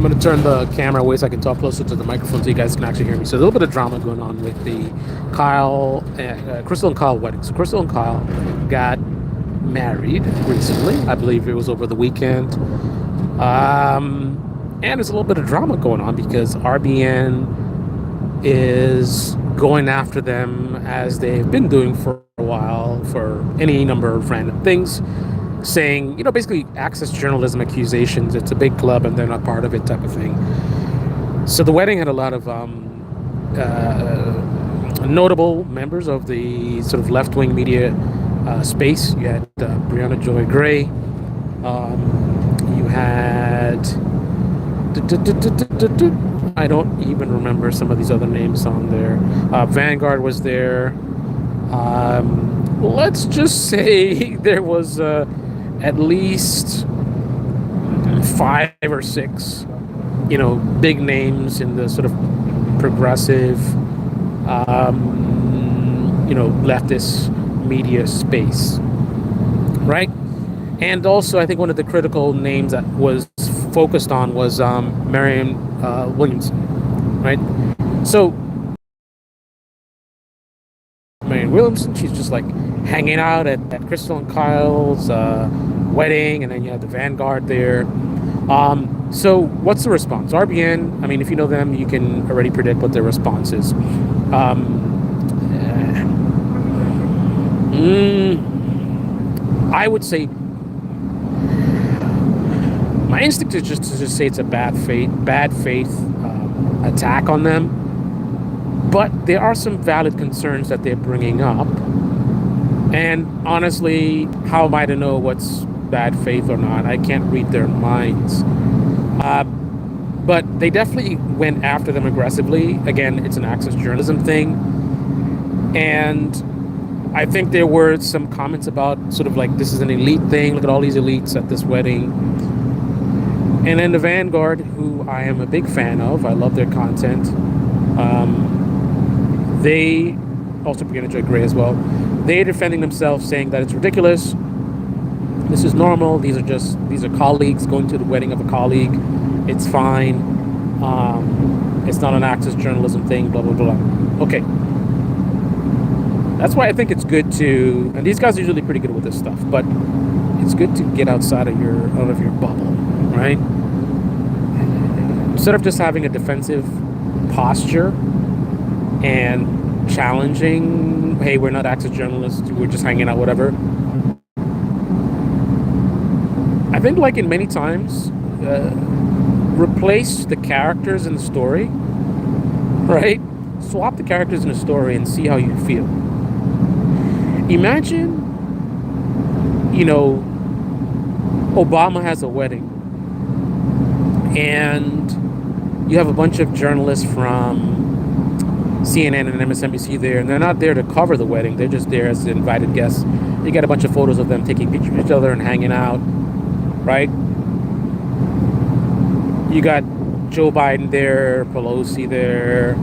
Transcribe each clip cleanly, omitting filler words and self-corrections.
I'm going to turn the camera away so I can talk closer to the microphone so you guys can actually hear me. So a little bit of drama going on with the Crystal and Kyle wedding. So Crystal and Kyle got married recently. I believe it was over the weekend. And there's a little bit of drama going on because RBN is going after them as they've been doing for a while for any number of random things, saying, basically access journalism accusations. It's a big club and they're not part of it type of thing. So the wedding had a lot of notable members of the sort of left-wing media space. You had Brianna Joy Gray. You had... I don't even remember some of these other names on there. Vanguard was there. Let's just say there was at least 5 or 6, big names in the sort of progressive, leftist media space, right? And also, I think one of the critical names that was focused on was Marianne Williamson, right? So Marianne Williamson, she's just like hanging out at Crystal and Kyle's wedding, and then you have the Vanguard there. So what's the response? RBN, I mean, if you know them, you can already predict what their response is. I would say my instinct is just to say it's a bad faith attack on them. But there are some valid concerns that they're bringing up. And honestly, how am I to know what's bad faith or not? I can't read their minds. But they definitely went after them aggressively. Again, it's an access journalism thing. And I think there were some comments about sort of like, this is an elite thing. Look at all these elites at this wedding. And then the Vanguard, who I am a big fan of. I love their content. They, also Brianna Joy Gray as well, they're defending themselves, saying that it's ridiculous. This is normal. These are colleagues going to the wedding of a colleague. It's fine. It's not an access journalism thing, blah, blah, blah. Okay. That's why I think it's good to, and these guys are usually pretty good with this stuff, but it's good to get outside of your bubble, right? Instead of just having a defensive posture and challenging, hey, we're not access journalists, we're just hanging out, whatever. I think, like in many times, replace the characters in the story, right? Swap the characters in the story and see how you feel. Imagine, Obama has a wedding and you have a bunch of journalists from CNN and MSNBC there, and they're not there to cover the wedding. They're just there as invited guests. You get a bunch of photos of them taking pictures of each other and hanging out, right? You got Joe Biden there, Pelosi there.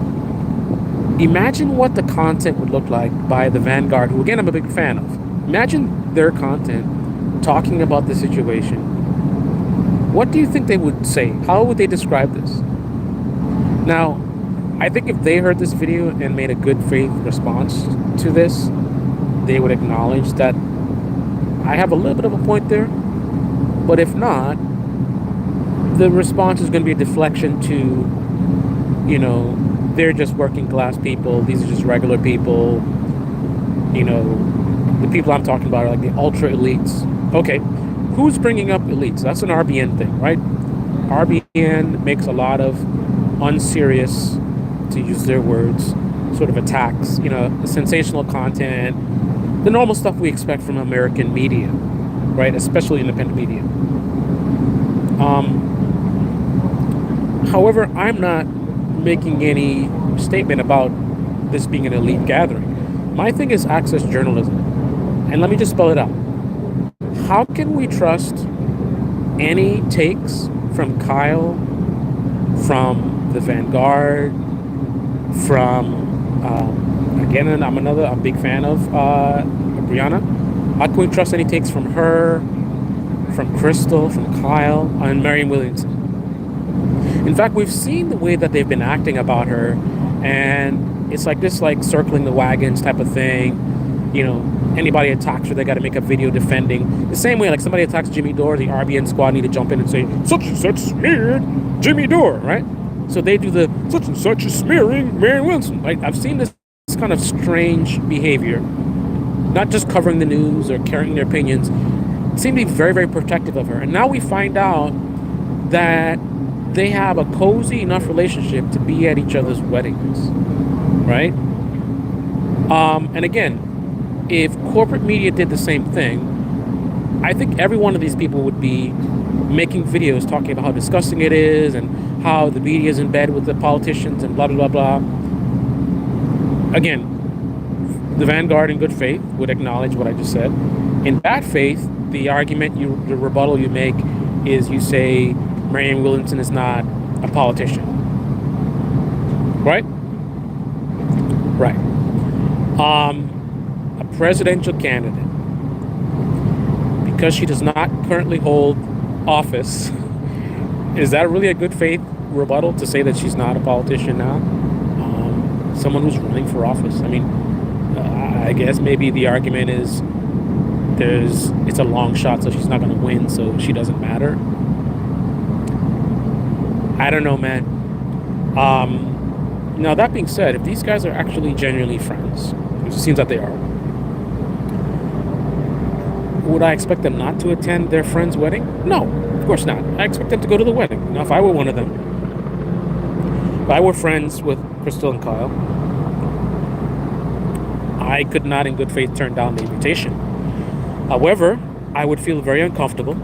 Imagine what the content would look like by the Vanguard, who again I'm a big fan of. Imagine their content talking about the situation. What do you think they would say? How would they describe this? Now, I think if they heard this video and made a good faith response to this, they would acknowledge that I have a little bit of a point there. But if not, the response is going to be a deflection to, they're just working class people. These are just regular people. The people I'm talking about are like the ultra elites. Okay, who's bringing up elites? That's an RBN thing, right? RBN makes a lot of unserious, to use their words, sort of attacks, sensational content, the normal stuff we expect from American media, right? Especially independent media. However, I'm not making any statement about this being an elite gathering. My thing is access journalism. And let me just spell it out. How can we trust any takes from Kyle, from the Vanguard, from, again, I'm a big fan of Brianna. How can we trust any takes from her, from Crystal, from Kyle, and Marianne Williamson? In fact, we've seen the way that they've been acting about her, and it's like this, like circling the wagons type of thing. Anybody attacks her, they got to make a video defending. The same way, like somebody attacks Jimmy Dore, the RBN squad need to jump in and say, such and such smeared Jimmy Dore, right? So they do the such and such is smearing Marianne Williamson. Right? I've seen this kind of strange behavior, not just covering the news or carrying their opinions. Seem to be very, very protective of her. And now we find out that they have a cozy enough relationship to be at each other's weddings, right? And again, if corporate media did the same thing, I think every one of these people would be making videos talking about how disgusting it is and how the media is in bed with the politicians and blah, blah, blah, blah. Again, the Vanguard in good faith would acknowledge what I just said. In bad faith, the rebuttal you make is you say Marianne Williamson is not a politician. Right? Right. A presidential candidate, because she does not currently hold office, is that really a good faith rebuttal to say that she's not a politician now? Someone who's running for office? I mean, I guess maybe the argument is it's a long shot, so she's not going to win, so she doesn't matter. I don't know, man. Now, that being said, if these guys are actually genuinely friends, which it seems that they are, would I expect them not to attend their friend's wedding? No, of course not. I expect them to go to the wedding. Now, if I were one of them, if I were friends with Crystal and Kyle, I could not in good faith turn down the invitation. However, I would feel very uncomfortable,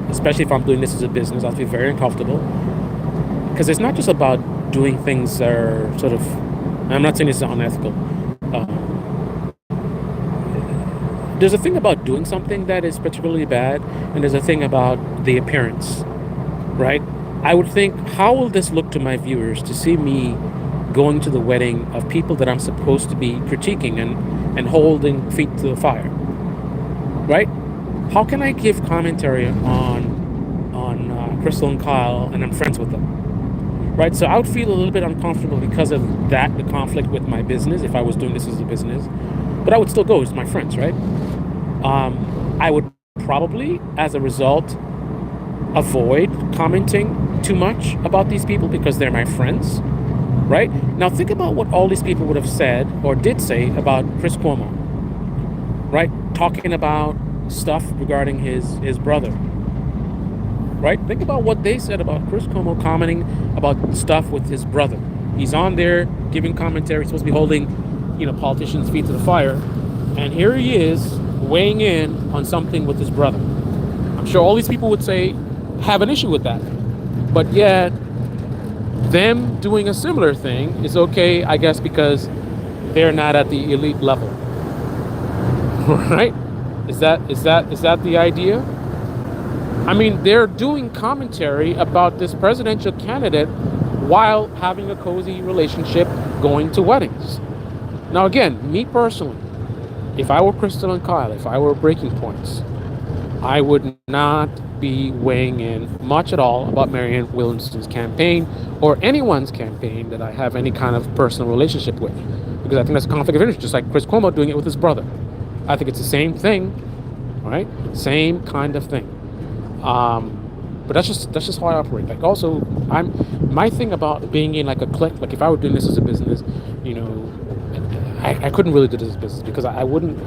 especially if I'm doing this as a business. I'll feel very uncomfortable, because it's not just about doing things that are sort of, I'm not saying this is unethical. There's a thing about doing something that is particularly bad, and there's a thing about the appearance, right? I would think, how will this look to my viewers to see me going to the wedding of people that I'm supposed to be critiquing and holding feet to the fire, right? How can I give commentary on Crystal and Kyle and I'm friends with them, right? So I would feel a little bit uncomfortable because of that, the conflict with my business, if I was doing this as a business. But I would still go as my friends, right? I would probably, as a result, avoid commenting too much about these people because they're my friends, right? Now think about what all these people would have said or did say about Chris Cuomo, right? Talking about stuff regarding his brother, right? Think about what they said about Chris Cuomo commenting about stuff with his brother. He's on there giving commentary, supposed to be holding, politicians' feet to the fire, and here he is weighing in on something with his brother. I'm sure all these people would say have an issue with that, but yet them doing a similar thing is okay, I guess, because they're not at the elite level, right? Is that the idea? I mean, they're doing commentary about this presidential candidate while having a cozy relationship, going to weddings. Now, again, me personally, if I were Crystal and Kyle, if I were Breaking Points, I would not be weighing in much at all about Marianne Williamson's campaign or anyone's campaign that I have any kind of personal relationship with, because I think that's a conflict of interest, just like Chris Cuomo doing it with his brother. I think it's the same thing, right? Same kind of thing. But that's just how I operate. Like, also, my thing about being in like a clique, like if I were doing this as a business, I couldn't really do this as a business because I would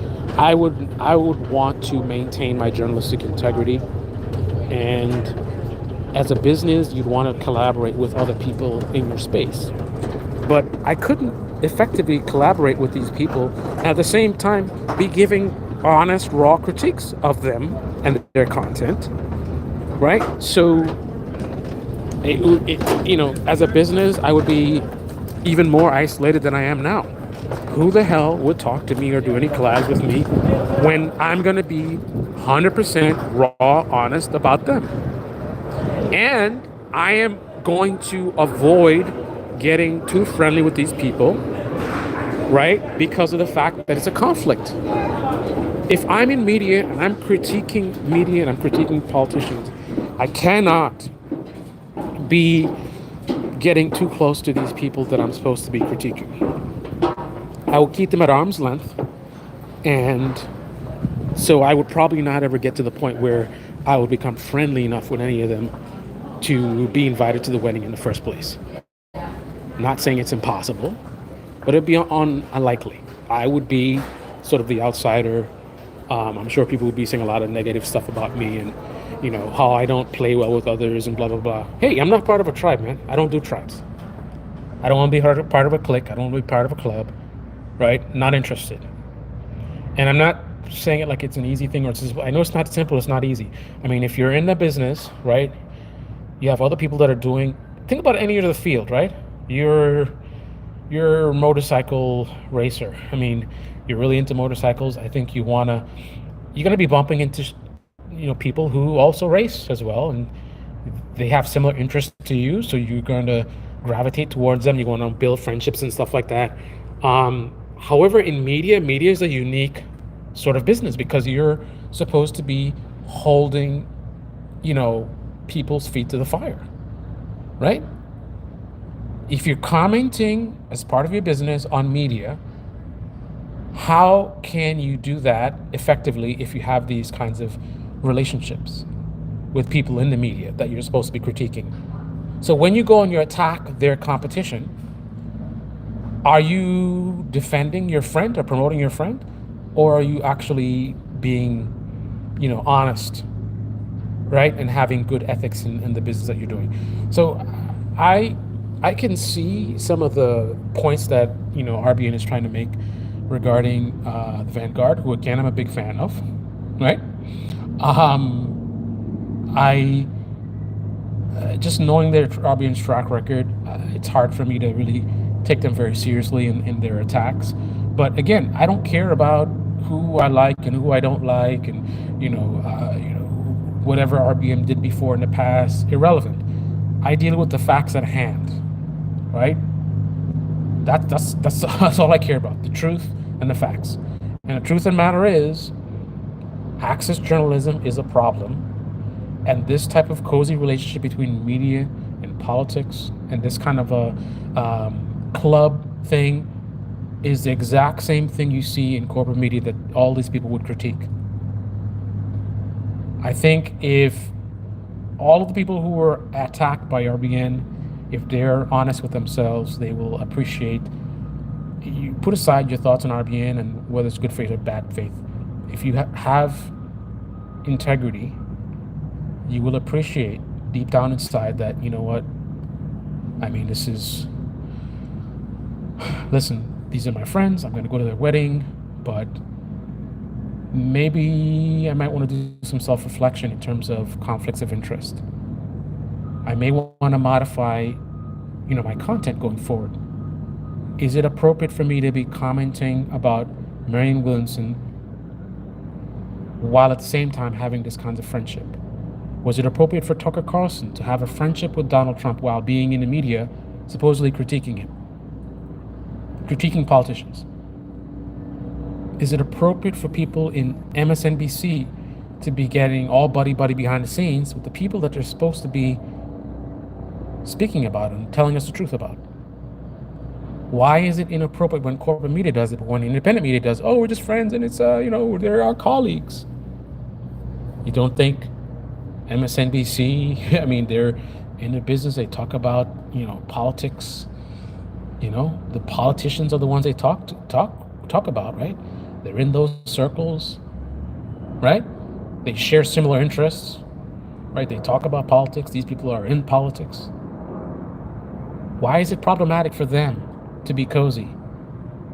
want to maintain my journalistic integrity, and as a business, you'd want to collaborate with other people in your space. But I couldn't effectively collaborate with these people and at the same time be giving honest, raw critiques of them and their content, right? So, as a business, I would be even more isolated than I am now. Who the hell would talk to me or do any collabs with me when I'm going to be 100% raw, honest about them? And I am going to avoid getting too friendly with these people, right? Because of the fact that it's a conflict. If I'm in media and I'm critiquing media and I'm critiquing politicians, I cannot be getting too close to these people that I'm supposed to be critiquing. I will keep them at arm's length, and so I would probably not ever get to the point where I would become friendly enough with any of them to be invited to the wedding in the first place. Not saying it's impossible, but it'd be unlikely. I would be sort of the outsider. I'm sure people would be saying a lot of negative stuff about me and, how I don't play well with others and blah, blah, blah. Hey, I'm not part of a tribe, man. I don't do tribes. I don't want to be part of a clique. I don't want to be part of a club, right? Not interested. And I'm not saying it like it's an easy thing or I know it's not simple. It's not easy. I mean, if you're in the business, right, you have other people that are doing, think about any other field, right? You're a motorcycle racer. I mean, you're really into motorcycles. I think you're going to be bumping into, people who also race as well. And they have similar interests to you. So you're going to gravitate towards them. You're going to build friendships and stuff like that. However, in media is a unique sort of business because you're supposed to be holding, people's feet to the fire, right? If you're commenting as part of your business on media, how can you do that effectively if you have these kinds of relationships with people in the media that you're supposed to be critiquing? So when you go and you attack their competition, are you defending your friend or promoting your friend? Or are you actually being, honest, right? And having good ethics in the business that you're doing. So I can see some of the points that, RBN is trying to make regarding the Vanguard, who again, I'm a big fan of, right? I just knowing their RBN's track record, it's hard for me to really take them very seriously in their attacks. But again, I don't care about who I like and who I don't like, and whatever RBN did before in the past, irrelevant. I deal with the facts at hand, right? That's all I care about, the truth and the facts. And the truth of the matter is, access journalism is a problem, and this type of cozy relationship between media and politics and this kind of a club thing is the exact same thing you see in corporate media that all these people would critique. I think if all of the people who were attacked by RBN, if they're honest with themselves, they will appreciate, you put aside your thoughts on RBN and whether it's good faith or bad faith. If you have integrity, you will appreciate deep down inside that, listen, these are my friends, I'm going to go to their wedding, but maybe I might want to do some self-reflection in terms of conflicts of interest. I may want to modify, my content going forward. Is it appropriate for me to be commenting about Marianne Williamson while at the same time having this kind of friendship? Was it appropriate for Tucker Carlson to have a friendship with Donald Trump while being in the media, supposedly critiquing him? Critiquing politicians. Is it appropriate for people in MSNBC to be getting all buddy behind the scenes with the people that they're supposed to be speaking about and telling us the truth about? Why is it inappropriate when corporate media does it, but when independent media does, we're just friends and it's, they're our colleagues? You don't think MSNBC, they're in the business, they talk about, politics. The politicians are the ones they talk about, right? They're in those circles, right? They share similar interests, right? They talk about politics. These people are in politics. Why is it problematic for them to be cozy?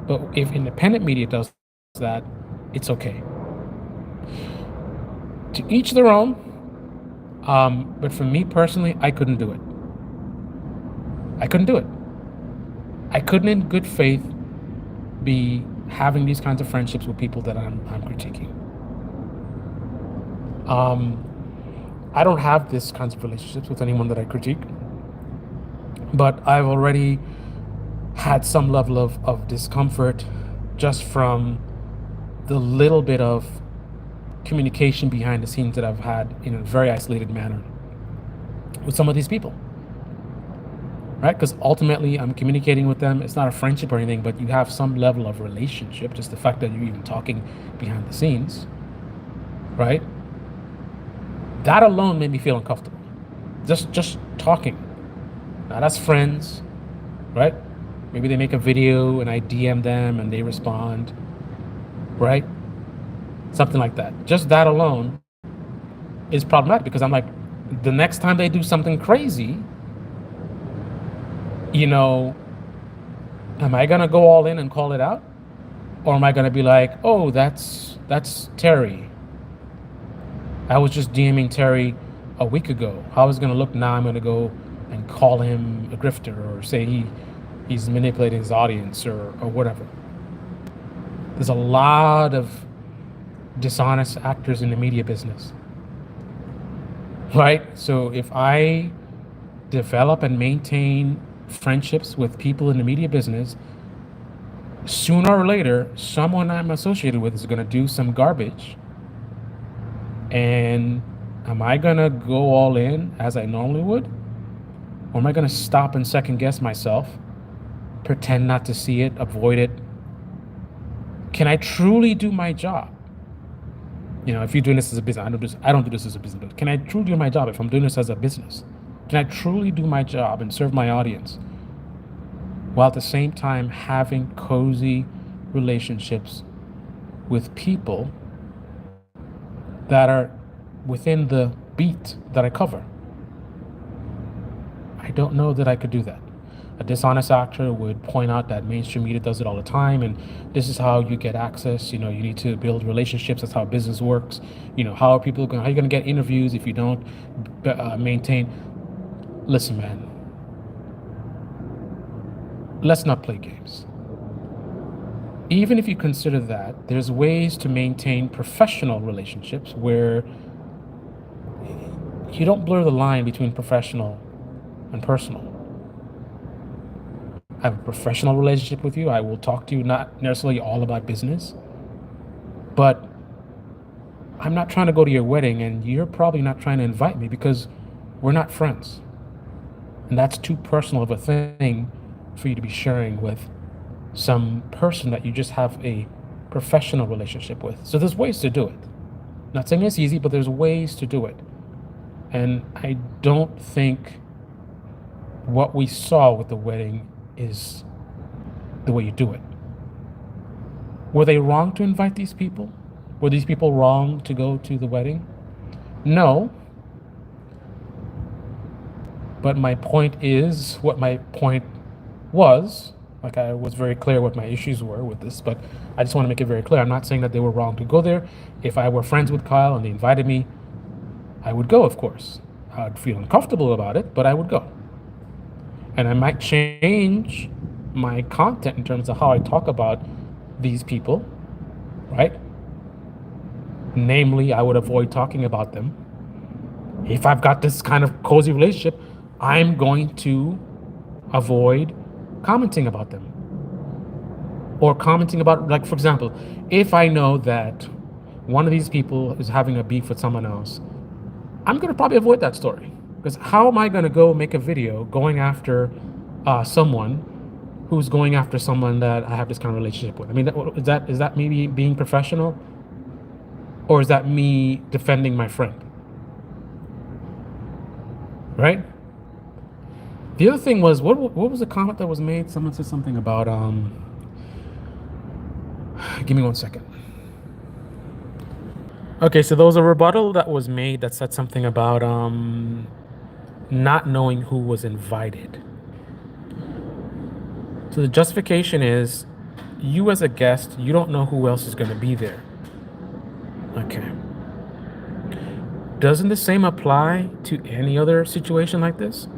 But if independent media does that, it's okay. To each their own. But for me personally, I couldn't do it. I couldn't do it. I couldn't in good faith be having these kinds of friendships with people that I'm critiquing. I don't have this kinds of relationships with anyone that I critique, but I've already had some level of discomfort just from the little bit of communication behind the scenes that I've had in a very isolated manner with some of these people. right? Because ultimately I'm communicating with them. It's not a friendship or anything, but you have some level of relationship. Just the fact that you're even talking behind the scenes, right? That alone made me feel uncomfortable. Just talking. Now that's friends, right? Maybe they make a video and I DM them and they respond, right? Something like that. Just that alone is problematic because I'm like, the next time they do something crazy, you know, am I gonna go all in and call it out? Or am I gonna be like, oh, that's Terry. I was just DMing Terry a week ago. How is it gonna look now? I'm gonna go and call him a grifter or say he's manipulating his audience or whatever. There's a lot of dishonest actors in the media business, right? So if I develop and maintain friendships with people in the media business, sooner or later, someone I'm associated with is going to do some garbage. And am I going to go all in as I normally would? Or am I going to stop and second guess myself, pretend not to see it, avoid it? Can I truly do my job? You know, if you're doing this as a business, I don't do this as a business, but can I truly do my job if I'm doing this as a business? Can I truly do my job and serve my audience while at the same time having cozy relationships with people that are within the beat that I cover? I don't know that I could do that. A dishonest actor would point out that mainstream media does it all the time, and this is how you get access. You know, you need to build relationships. That's how business works. You know, how are you going to get interviews if you don't maintain? Listen, man, let's not play games. Even if you consider that, there's ways to maintain professional relationships where you don't blur the line between professional and personal. I have a professional relationship with you. I will talk to you not necessarily all about business, but I'm not trying to go to your wedding and you're probably not trying to invite me because we're not friends. And that's too personal of a thing for you to be sharing with some person that you just have a professional relationship with. So there's ways to do it. Not saying it's easy, but there's ways to do it. And I don't think what we saw with the wedding is the way you do it. Were they wrong to invite these people? Were these people wrong to go to the wedding? No. But my point is what my point was. Like, I was very clear what my issues were with this, but I just want to make it very clear. I'm not saying that they were wrong to go there. If I were friends with Kyle and they invited me, I would go, of course. I'd feel uncomfortable about it, but I would go. And I might change my content in terms of how I talk about these people, right? Namely, I would avoid talking about them. If I've got this kind of cozy relationship, I'm going to avoid commenting about them. Or commenting about, like, for example, if I know that one of these people is having a beef with someone else, I'm going to probably avoid that story. Because how am I going to go make a video going after someone who's going after someone that I have this kind of relationship with? I mean, is that me being professional? Or is that me defending my friend? Right? The other thing was, what was the comment that was made? Someone said something about, give me 1 second. Okay, so there was a rebuttal that was made that said something about not knowing who was invited. So the justification is, you as a guest, you don't know who else is going to be there. Okay. Doesn't the same apply to any other situation like this?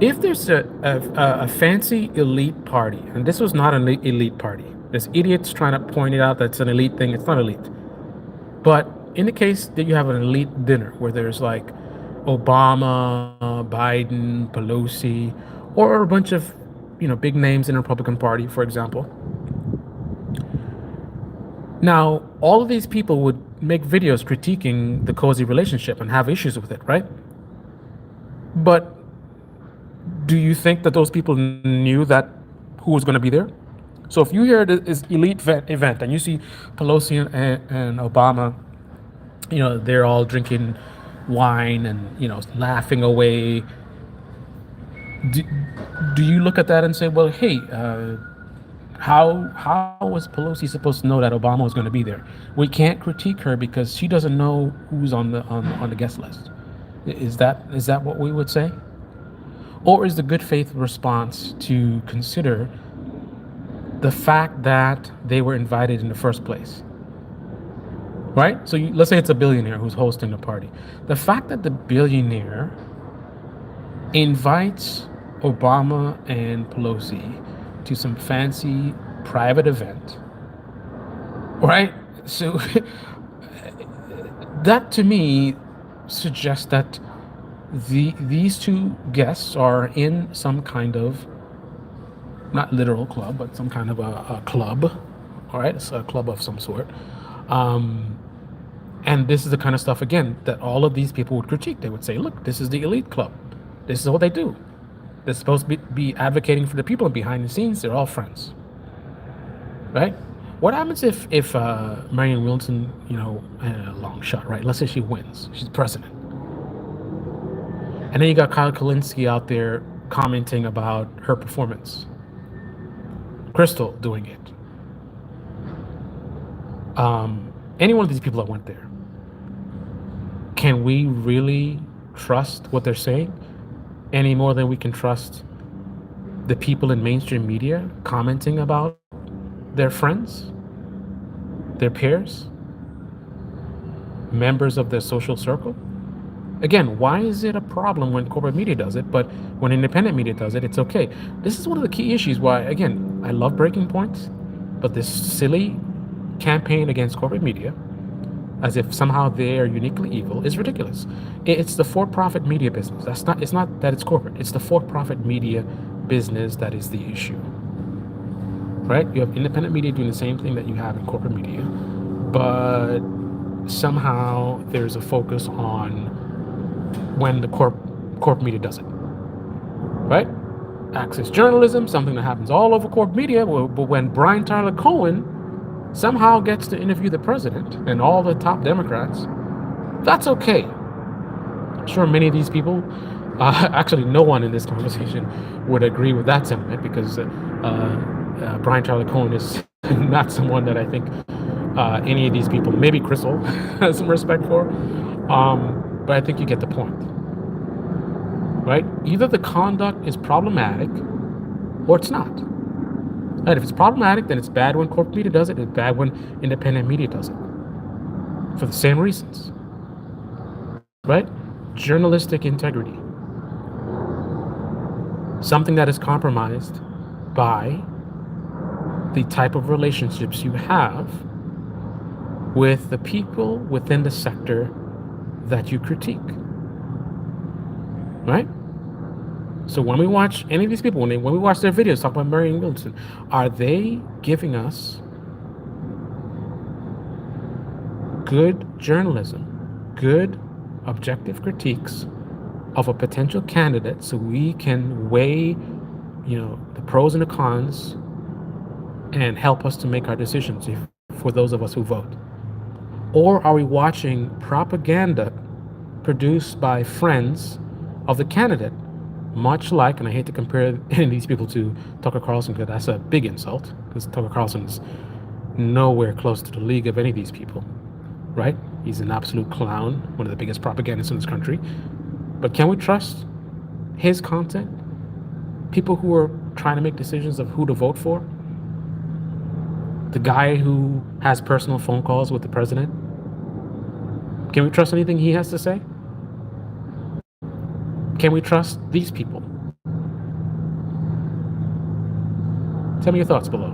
If there's a fancy elite party, and this was not an elite party, there's idiots trying to point it out that's an elite thing. It's not elite. But in the case that you have an elite dinner where there's like Obama, Biden, Pelosi, or a bunch of, big names in the Republican Party, for example. Now, all of these people would make videos critiquing the cozy relationship and have issues with it, right? But Do you think that those people knew that who was going to be there? So if you hear this elite event and you see Pelosi and Obama, they're all drinking wine and laughing away. Do, do you look at that and say, well, hey, how was Pelosi supposed to know that Obama was going to be there? We can't critique her because she doesn't know who's on the guest list. Is that what we would say? Or is the good faith response to consider the fact that they were invited in the first place? Right? So let's say it's a billionaire who's hosting the party. The fact that the billionaire invites Obama and Pelosi to some fancy private event, right? So that to me suggests that these two guests are in some kind of, not literal club, but some kind of a club. All right, it's a club of some sort. And this is the kind of stuff, again, that all of these people would critique. They would say, look, this is the elite club. This is what they do. They're supposed to be advocating for the people, and behind the scenes, they're all friends. Right? What happens if Marianne Williamson, long shot, right? Let's say she wins. She's president. And then you got Kyle Kalinske out there commenting about her performance. Crystal doing it. Any one of these people that went there, can we really trust what they're saying any more than we can trust the people in mainstream media commenting about their friends, their peers, members of their social circle? Again, why is it a problem when corporate media does it, but when independent media does it, it's okay? This is one of the key issues why, again, I love Breaking Points, but this silly campaign against corporate media, as if somehow they are uniquely evil, is ridiculous. It's the for-profit media business. It's not that it's corporate. It's the for-profit media business that is the issue. Right? You have independent media doing the same thing that you have in corporate media, but somehow there's a focus on when the corporate media does it. Right? Access journalism, something that happens all over corporate media, but when Brian Tyler Cohen somehow gets to interview the president and all the top Democrats, that's okay. I'm sure many of these people, actually no one in this conversation would agree with that sentiment, because Brian Tyler Cohen is not someone that I think any of these people, maybe Crystal, has some respect for, but I think you get the point. Right? Either the conduct is problematic or it's not. Right? If it's problematic, then it's bad when corporate media does it. It's bad when independent media does it. For the same reasons. Right? Journalistic integrity. Something that is compromised by the type of relationships you have with the people within the sector that you critique. Right? So when we watch any of these people, when we watch their videos talk about Marianne Williamson, are they giving us good journalism, good objective critiques of a potential candidate, so we can weigh, the pros and the cons and help us to make our decisions for those of us who vote? Or are we watching propaganda produced by friends of the candidate, much like, and I hate to compare any of these people to Tucker Carlson, because that's a big insult, because Tucker Carlson is nowhere close to the league of any of these people, right? He's an absolute clown, one of the biggest propagandists in this country. But can we trust his content? People who are trying to make decisions of who to vote for? The guy who has personal phone calls with the president? Can we trust anything he has to say? Can we trust these people? Tell me your thoughts below.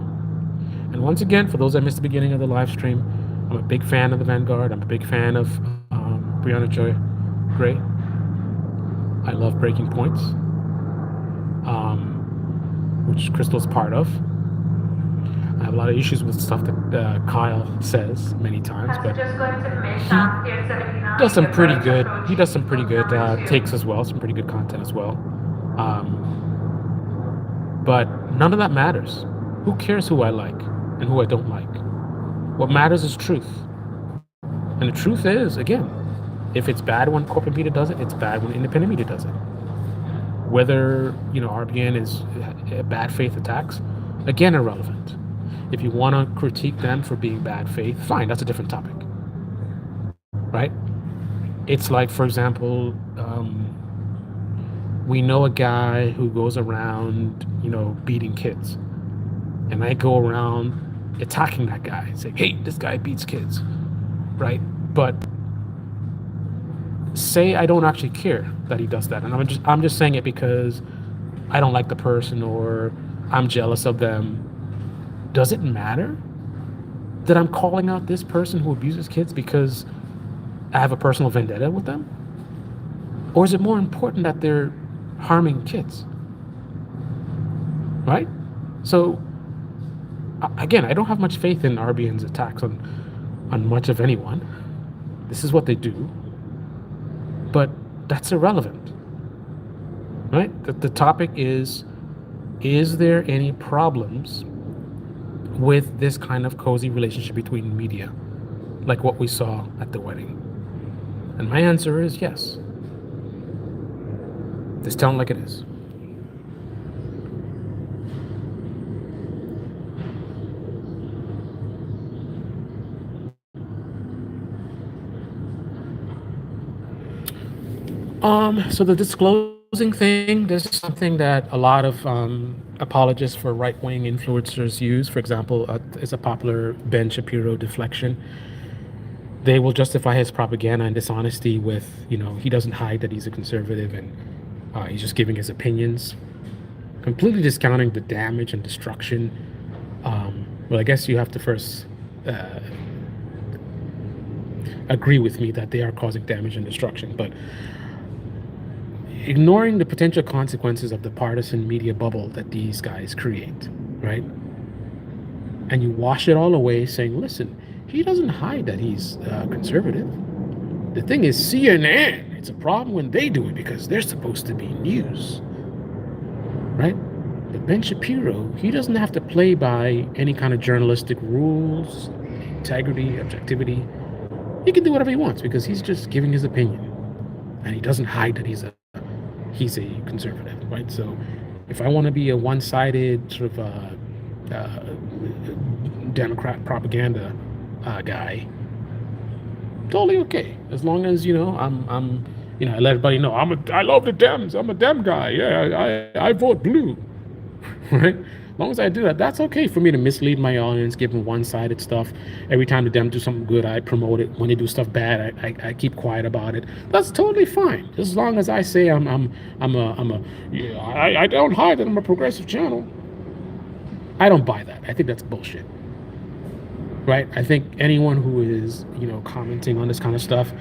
And once again, for those that missed the beginning of the live stream, I'm a big fan of the Vanguard. I'm a big fan of Brianna Joy Gray. I love Breaking Points, which Crystal's part of. I have a lot of issues with stuff that Kyle says many times, but he does some pretty good takes as well, some pretty good content as well. But none of that matters. Who cares who I like and who I don't like? What matters is truth. And the truth is, again, if it's bad when corporate media does it, it's bad when independent media does it. Whether, RBN is bad faith attacks, again, irrelevant. If you want to critique them for being bad faith, fine, that's a different topic. Right? It's like, for example, we know a guy who goes around, beating kids. And I go around attacking that guy, saying, hey, this guy beats kids. Right? But say I don't actually care that he does that, and I'm just saying it because I don't like the person or I'm jealous of them. Does it matter that I'm calling out this person who abuses kids because I have a personal vendetta with them? Or is it more important that they're harming kids? Right? So again, I don't have much faith in RBN's attacks on much of anyone. This is what they do. But that's irrelevant, right? The topic is there any problems with this kind of cozy relationship between media, like what we saw at the wedding? And my answer is yes. Just tell them like it is. So the disclosing thing, this is something that a lot of apologists for right-wing influencers use. For example, it's a popular Ben Shapiro deflection. They will justify his propaganda and dishonesty with, he doesn't hide that he's a conservative and he's just giving his opinions, completely discounting the damage and destruction. Well, I guess you have to first agree with me that they are causing damage and destruction, but ignoring the potential consequences of the partisan media bubble that these guys create, right? And you wash it all away saying, listen, he doesn't hide that he's conservative. The thing is, CNN, it's a problem when they do it because they're supposed to be news, right? But Ben Shapiro, he doesn't have to play by any kind of journalistic rules, integrity, objectivity. He can do whatever he wants because he's just giving his opinion. And he doesn't hide that he's a conservative, right? So if I want to be a one-sided sort of Democrat propaganda guy, totally okay, as long as I'm I let everybody know I love the Dems, I'm a Dem guy, yeah, I vote blue, right? As long as I do that, that's okay for me to mislead my audience, give them one-sided stuff. Every time the Dems do something good, I promote it. When they do stuff bad, I keep quiet about it. That's totally fine, as long as I say I don't hide that I'm a progressive channel. I don't buy that. I think that's bullshit, right? I think anyone who is commenting on this kind of stuff,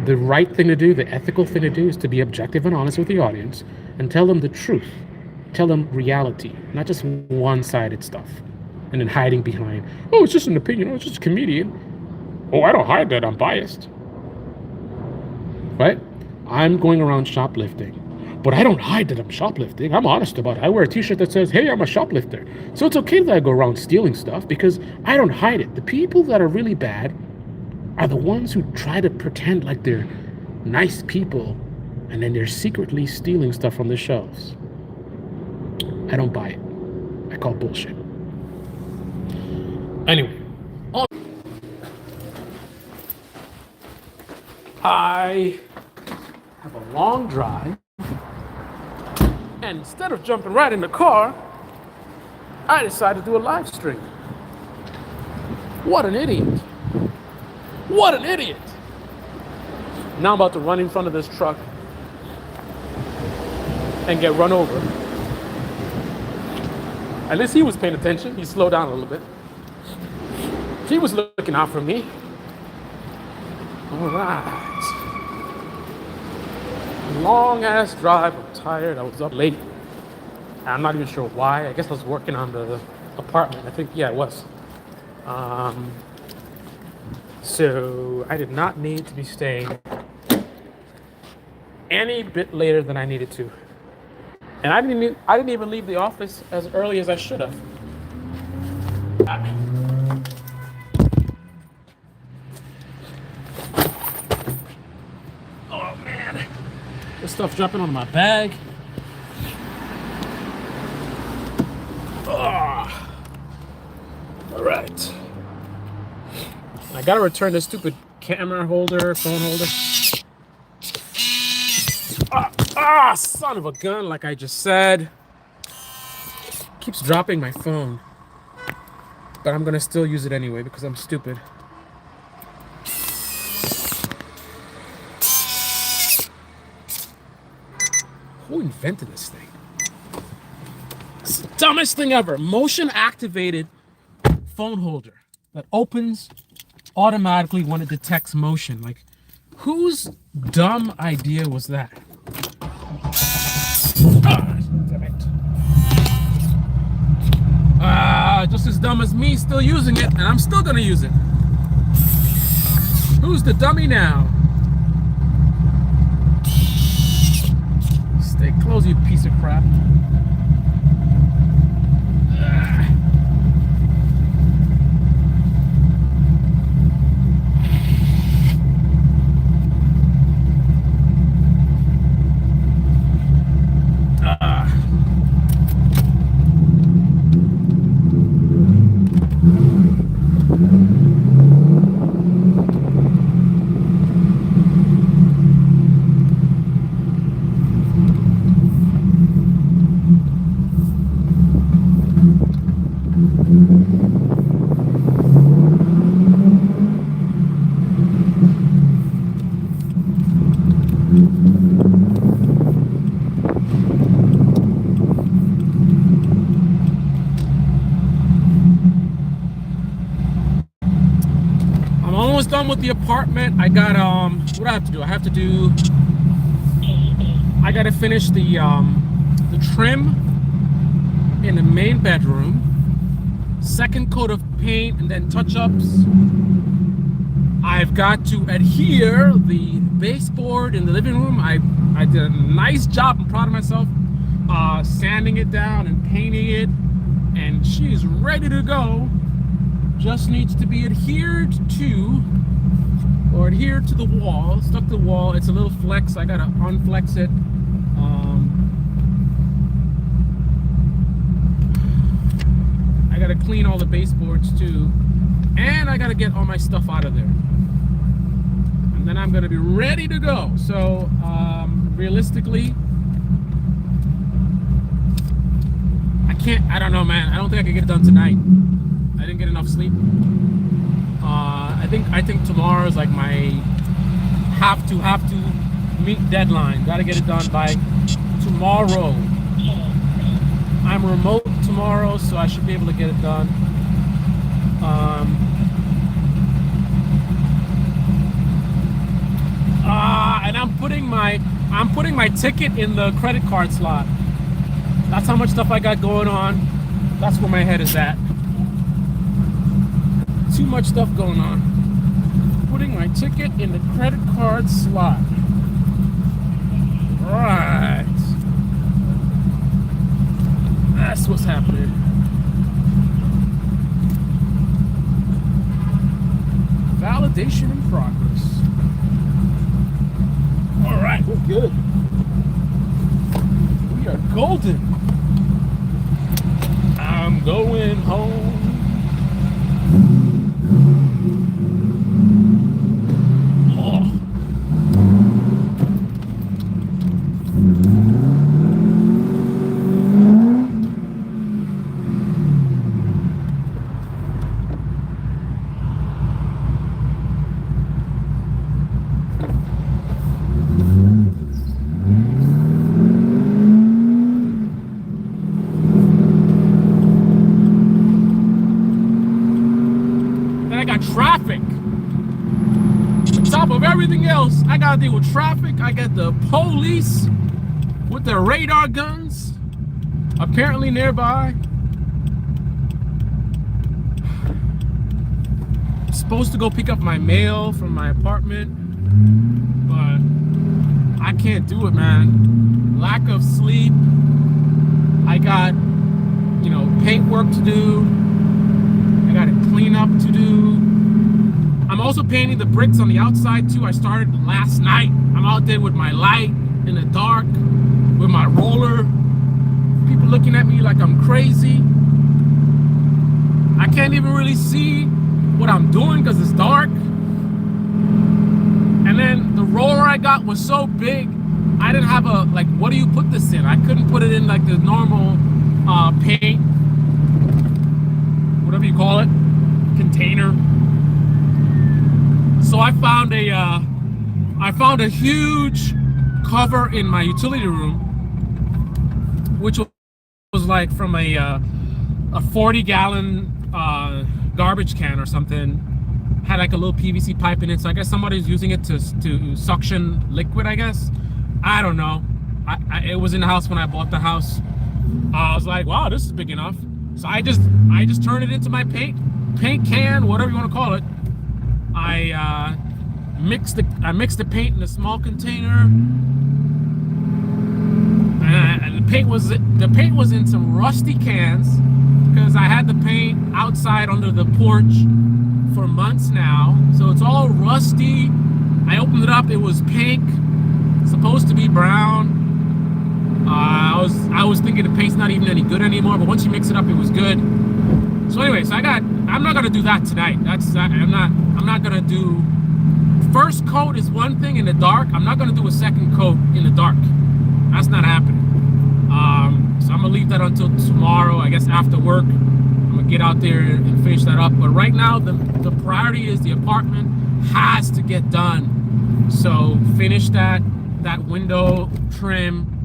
the right thing to do, the ethical thing to do, is to be objective and honest with the audience and tell them the truth. Tell them reality, not just one-sided stuff. And then hiding behind, oh, it's just an opinion, oh, it's just a comedian. Oh, I don't hide that, I'm biased. Right? I'm going around shoplifting, but I don't hide that I'm shoplifting. I'm honest about it. I wear a t-shirt that says, hey, I'm a shoplifter. So it's okay that I go around stealing stuff because I don't hide it. The people that are really bad are the ones who try to pretend like they're nice people and then they're secretly stealing stuff from the shelves. I don't buy it. I call bullshit. Anyway, I have a long drive, and instead of jumping right in the car, I decided to do a live stream. What an idiot. What an idiot. Now I'm about to run in front of this truck and get run over. At least he was paying attention. He slowed down a little bit. He was looking out for me. All right. Long ass drive. I'm tired. I was up late. I'm not even sure why. I guess I was working on the apartment. I think, yeah, it was. So I did not need to be staying any bit later than I needed to. And I didn't even leave the office as early as I should have. Oh man. This stuff dropping on my bag. Oh. All right. I gotta return this stupid camera holder, phone holder. Son of a gun, like I just said. Keeps dropping my phone. But I'm gonna still use it anyway because I'm stupid. Who invented this thing? It's the dumbest thing ever. Motion activated phone holder that opens automatically when it detects motion. Like, whose dumb idea was that? Damn it. Just as dumb as me still using it, and I'm still gonna use it. Who's the dummy now? Stay close, you piece of crap. Done with the apartment. I got what do I have to do? I gotta finish the trim in the main bedroom, second coat of paint, and then touch-ups. I've got to adhere the baseboard in the living room. I did a nice job. I'm proud of myself, sanding it down and painting it, and she's ready to go. Just needs to be adhered to, or adhered to the wall, stuck to the wall. It's a little flex. I gotta unflex it. I gotta clean all the baseboards too, and I gotta get all my stuff out of there. And then I'm gonna be ready to go. So realistically, I don't know, man. I don't think I can get it done tonight. I didn't get enough sleep. I think tomorrow is like my have to meet deadline. Got to get it done by tomorrow. I'm remote tomorrow, so I should be able to get it done. And I'm putting my ticket in the credit card slot. That's how much stuff I got going on. That's where my head is at. Too much stuff going on. Putting my ticket in the credit card slot. Right. That's what's happening. Validation in progress. All right, we're good. We are golden. I'm going home. Traffic. On top of everything else, I gotta deal with traffic. I got the police with their radar guns apparently nearby. I'm supposed to go pick up my mail from my apartment, but I can't do it, man. Lack of sleep. I got, paint work to do. I got a cleanup to do. I'm also painting the bricks on the outside too. I started last night. I'm out there with my light in the dark, with my roller. People looking at me like I'm crazy. I can't even really see what I'm doing because it's dark. And then the roller I got was so big, I didn't have a, what do you put this in? I couldn't put it in like the normal paint, whatever you call it, container. So I found a huge cover in my utility room, which was like from a 40-gallon garbage can or something. Had like a little PVC pipe in it, so I guess somebody's using it to suction liquid, I guess. I don't know. It was in the house when I bought the house. I was like, wow, this is big enough. So I just turned it into my paint can, whatever you want to call it. I mixed the paint in a small container, and the paint was in some rusty cans because I had the paint outside under the porch for months now, so it's all rusty. I opened it up, it was pink, supposed to be brown. I was thinking the paint's not even any good anymore, but once you mix it up, it was good. So anyway, I'm not gonna do that tonight. I'm not gonna do, first coat is one thing in the dark. I'm not gonna do a second coat in the dark. That's not happening. So I'm gonna leave that until tomorrow, I guess after work. I'm gonna get out there and finish that up. But right now, the priority is the apartment has to get done. So finish that window trim.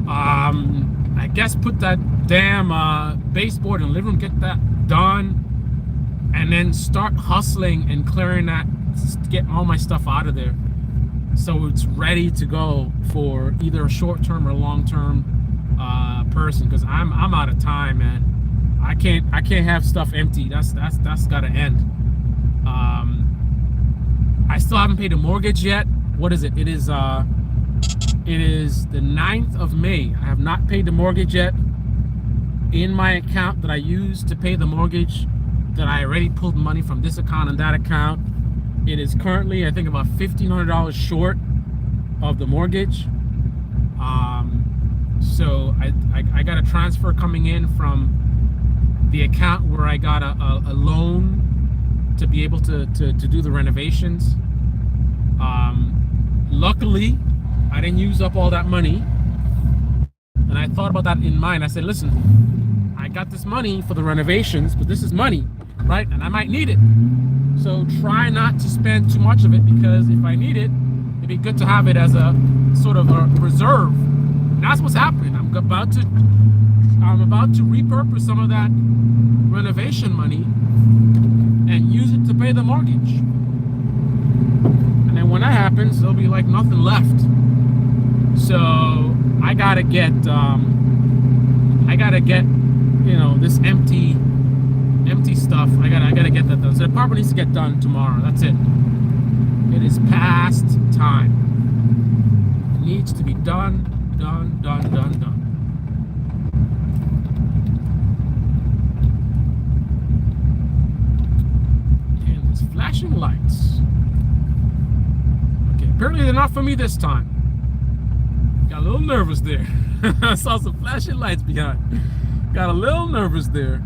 I guess put that damn baseboard in the living room, get that done, and then start hustling and clearing that, get all my stuff out of there, so it's ready to go for either a short-term or long-term person. Because I'm out of time, man. I can't have stuff empty. That's gotta end. I still haven't paid the mortgage yet. What is it? It is the 9th of May. I have not paid the mortgage yet. In my account that I used to pay the mortgage, that I already pulled money from this account and that account, it is currently, I think, about $1,500 short of the mortgage. So I got a transfer coming in from the account where I got a loan to be able to do the renovations. Luckily, I didn't use up all that money, and I thought about that in mind. I said, listen, I got this money for the renovations, but this is money, right? And I might need it. So try not to spend too much of it, because if I need it, it'd be good to have it as a sort of a reserve. And that's what's happening. I'm about to repurpose some of that renovation money and use it to pay the mortgage. And then when that happens, there'll be like nothing left. So I gotta get this empty stuff. I gotta get that done. So the apartment needs to get done tomorrow. That's it. It is past time. It needs to be done. And there's flashing lights. Okay, apparently they're not for me this time. Got a little nervous there. I saw some flashing lights behind. Got a little nervous there.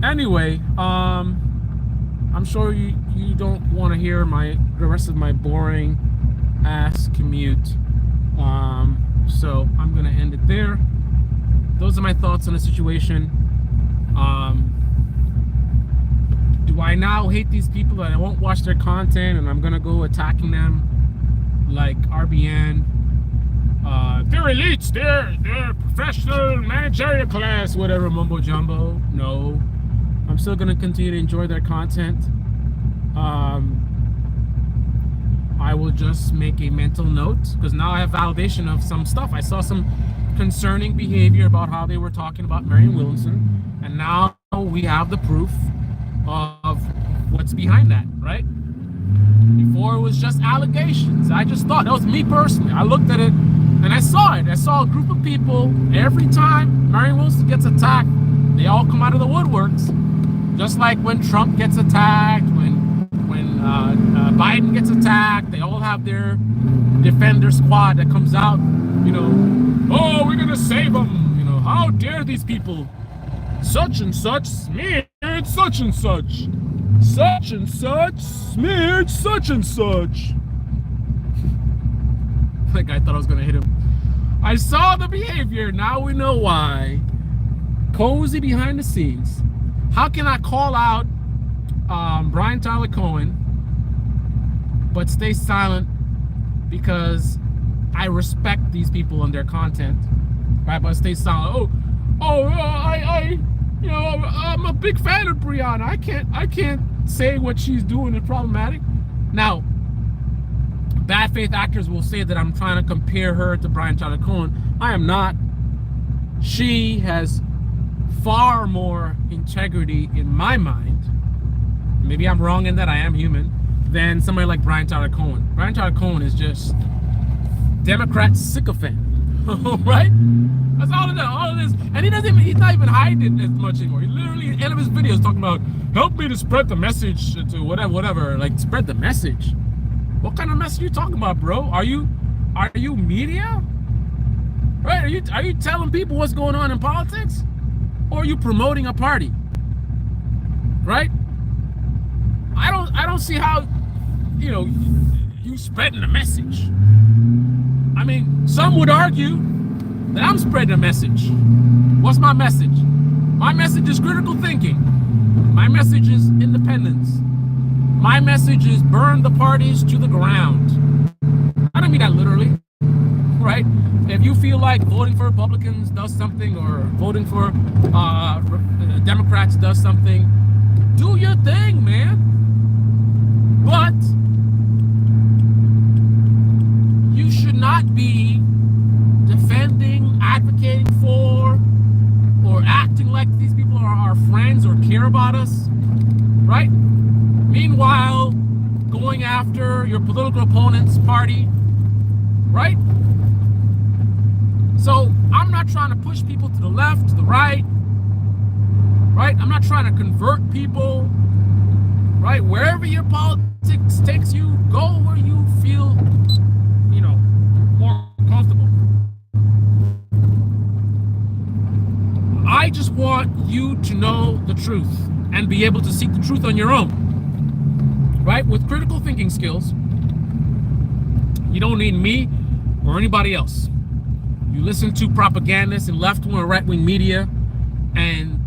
Anyway, I'm sure you don't want to hear the rest of my boring ass commute. So I'm gonna end it there. Those are my thoughts on the situation. Do I now hate these people that I won't watch their content and I'm gonna go attacking them like RBN? They're elites, they're professional managerial class, whatever mumbo jumbo. No, I'm still gonna continue to enjoy their content. I will just make a mental note, because now I have validation of some stuff. I saw some concerning behavior about how they were talking about Marianne Williamson, and now we have the proof of what's behind that, right? Before it was just allegations. I just thought, that was me personally. I looked at it and I saw it. I saw a group of people every time Marion Wilson gets attacked, they all come out of the woodworks. Just like when Trump gets attacked, when Biden gets attacked, they all have their defender squad that comes out, oh, we're gonna save them. How dare these people? Such and such smeared such and such. Such and such smeared such and such. That guy thought I was gonna hit him. I saw the behavior. Now we know why. Cozy behind the scenes. How can I call out Brian Tyler Cohen but stay silent because I respect these people and their content, right? But stay silent. I'm a big fan of Brianna. I can't say what she's doing is problematic. Now, bad faith actors will say that I'm trying to compare her to Brian Tyler Cohen. I am not. She has far more integrity in my mind. Maybe I'm wrong in that, I am human, than somebody like Brian Tyler Cohen. Brian Tyler Cohen is just Democrat sycophant, right? That's all of this. And he's not even hiding it as much anymore. He literally, in the end of his videos, talking about, help me to spread the message to whatever. Like, spread the message. What kind of message are you talking about, bro? Are you media? Right? Are you telling people what's going on in politics? Or are you promoting a party? Right? I don't see how, you spreading the message. I mean, some would argue that I'm spreading a message. What's my message? My message is critical thinking. My message is independence. My message is burn the parties to the ground. I don't mean that literally, right? If you feel like voting for Republicans does something, or voting for Democrats does something, do your thing, man. But you should not be defending, advocating for, or acting like these people are our friends or care about us, right? Meanwhile, going after your political opponent's party, right? So I'm not trying to push people to the left, to the right, right? I'm not trying to convert people, right? Wherever your politics takes you, go where you feel, more comfortable. I just want you to know the truth and be able to seek the truth on your own, right? With critical thinking skills, you don't need me or anybody else. You listen to propagandists and left-wing or right-wing media, and,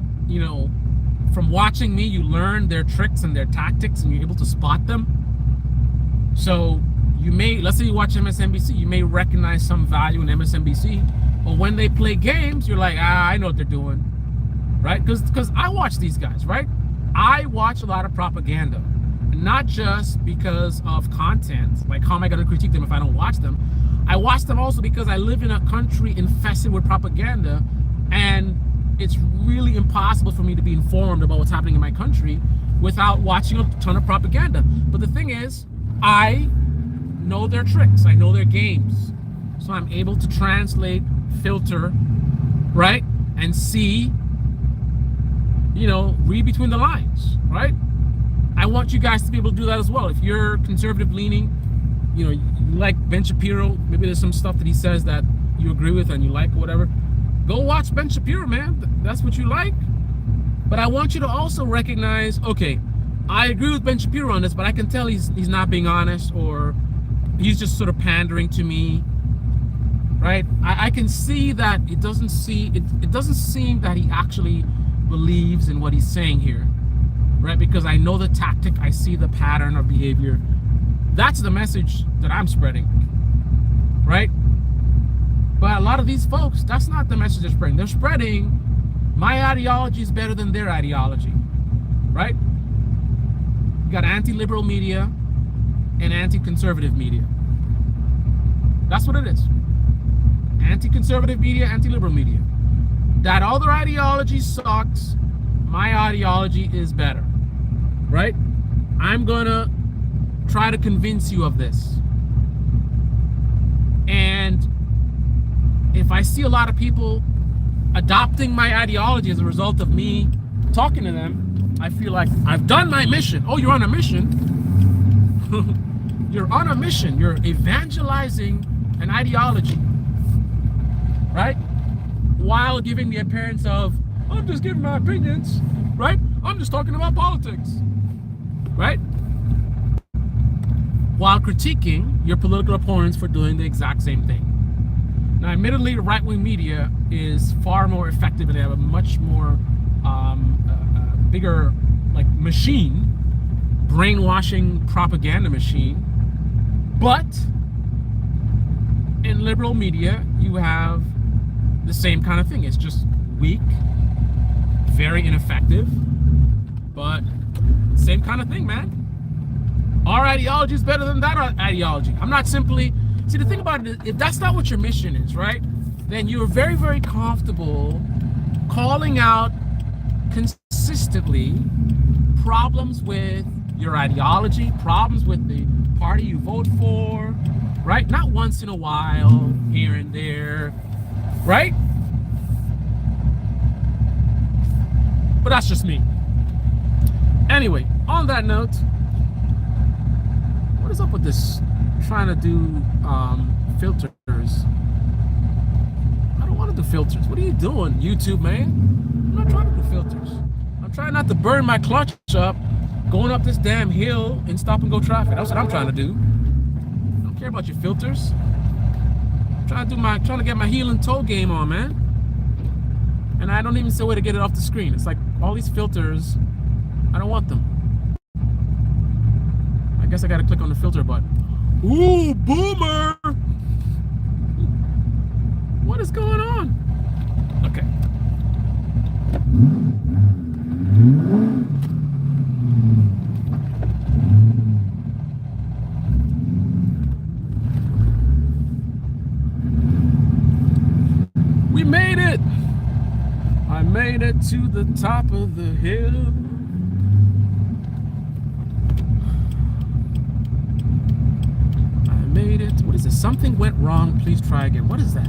from watching me, you learn their tricks and their tactics, and you're able to spot them. So you may, let's say you watch MSNBC, you may recognize some value in MSNBC, but when they play games, you're like, I know what they're doing, right? Because I watch these guys, right? I watch a lot of propaganda, and not just because of content, like how am I going to critique them if I don't watch them? I watch them also because I live in a country infested with propaganda, and it's really impossible for me to be informed about what's happening in my country without watching a ton of propaganda. But the thing is, I know their tricks, I know their games, so I'm able to translate, filter, right, and see, read between the lines, right? I want you guys to be able to do that as well. If you're conservative leaning, you like Ben Shapiro, maybe there's some stuff that he says that you agree with and you like or whatever, go watch Ben Shapiro, man. That's what you like. But I want you to also recognize, okay, I agree with Ben Shapiro on this, but I can tell he's not being honest, or he's just sort of pandering to me, right? I can see that it doesn't seem that he actually believes in what he's saying here, right? Because I know the tactic, I see the pattern of behavior. That's the message that I'm spreading, right? But a lot of these folks, that's not the message they're spreading. They're spreading, my ideology is better than their ideology, right? You got anti-liberal media and anti-conservative media. That's what it is. Anti-conservative media, anti-liberal media. That other ideology sucks. My ideology is better, right? I'm gonna try to convince you of this. And if I see a lot of people adopting my ideology as a result of me talking to them, I feel like I've done my mission. Oh, you're on a mission? You're on a mission. You're evangelizing an ideology, right? While giving the appearance of, I'm just giving my opinions, right? I'm just talking about politics, right? While critiquing your political opponents for doing the exact same thing. Now, admittedly, the right-wing media is far more effective and they have a much more bigger machine, brainwashing propaganda machine. But in liberal media, you have the same kind of thing. It's just weak, very ineffective, but same kind of thing, man. Our ideology is better than that ideology. I'm not simply, see, the thing about it is, if that's not what your mission is, right, then you're very, very comfortable calling out consistently problems with your ideology, problems with the party you vote for, right? Not once in a while, here and there, right? But that's just me. Anyway, on that note, what is up with this trying to do filters? I don't want to do filters. What are you doing, YouTube, man? I'm not trying to do filters. I'm trying not to burn my clutch up going up this damn hill in stop and go traffic. That's what I'm trying to do. I don't care about your filters. I'm trying to get my heel and toe game on, man. And I don't even see a way to get it off the screen. It's like all these filters, I don't want them. I guess I gotta click on the filter button. Ooh, boomer! What is going on? Okay. We made it! I made it to the top of the hill. I made it. What is it? Something went wrong. Please try again. What is that?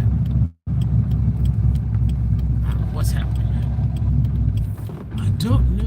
I don't know what's happening. I don't know.